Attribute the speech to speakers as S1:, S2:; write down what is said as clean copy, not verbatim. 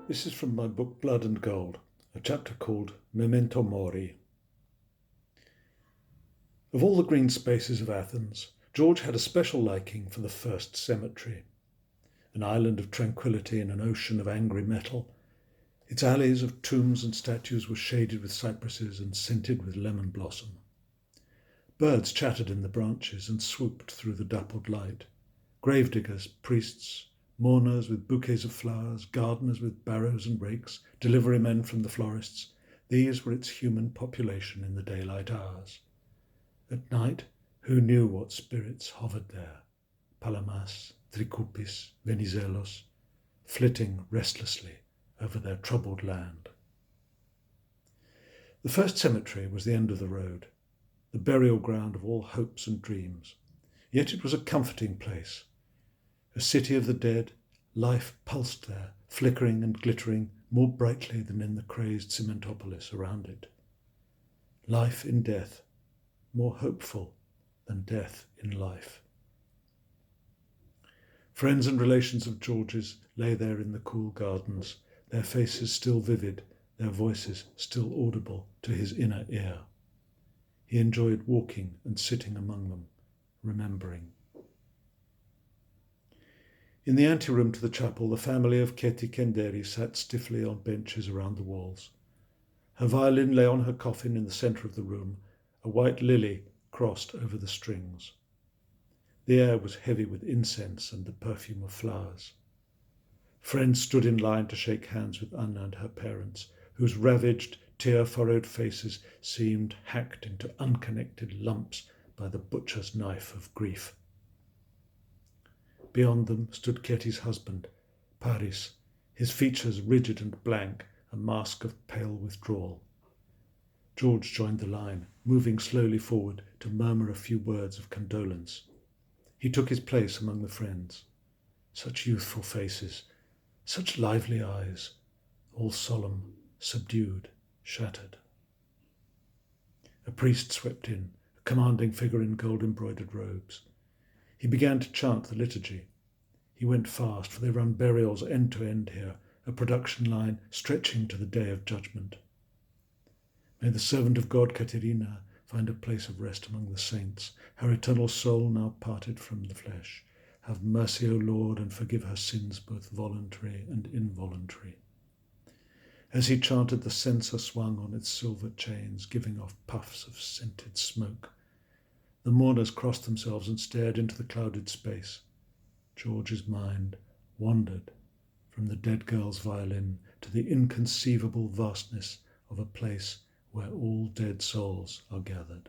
S1: This is from my book Blood and Gold, a chapter called Memento Mori. Of all the green spaces of Athens, George had a special liking for the first cemetery. An island of tranquillity in an ocean of angry metal, its alleys of tombs and statues were shaded with cypresses and scented with lemon blossom. Birds chattered in the branches and swooped through the dappled light. Gravediggers, priests, mourners with bouquets of flowers, gardeners with barrows and rakes, delivery men from the florists, these were its human population in the daylight hours. At night, who knew what spirits hovered there? Palamas, Trikoupis, Venizelos, flitting restlessly over their troubled land. The first cemetery was the end of the road, the burial ground of all hopes and dreams. Yet it was a comforting place. A city of the dead, life pulsed there, flickering and glittering more brightly than in the crazed cementopolis around it. Life in death, more hopeful than death in life. Friends and relations of George's lay there in the cool gardens, their faces still vivid, their voices still audible to his inner ear. He enjoyed walking and sitting among them, remembering. In the anteroom to the chapel, the family of Keti Kenderi sat stiffly on benches around the walls. Her violin lay on her coffin in the centre of the room, a white lily crossed over the strings. The air was heavy with incense and the perfume of flowers. Friends stood in line to shake hands with Anna and her parents, whose ravaged, tear-furrowed faces seemed hacked into unconnected lumps by the butcher's knife of grief. Beyond them stood Keti's husband, Paris, his features rigid and blank, a mask of pale withdrawal. George joined the line, moving slowly forward to murmur a few words of condolence. He took his place among the friends. Such youthful faces, such lively eyes, all solemn, subdued, shattered. A priest swept in, a commanding figure in gold-embroidered robes. He began to chant the liturgy. He went fast, for they run burials end to end here, a production line stretching to the day of judgment. May the servant of God, Katerina, find a place of rest among the saints, her eternal soul now parted from the flesh. Have mercy, O Lord, and forgive her sins, both voluntary and involuntary. As he chanted, the censer swung on its silver chains, giving off puffs of scented smoke. The mourners crossed themselves and stared into the clouded space. George's mind wandered from the dead girl's violin to the inconceivable vastness of a place where all dead souls are gathered.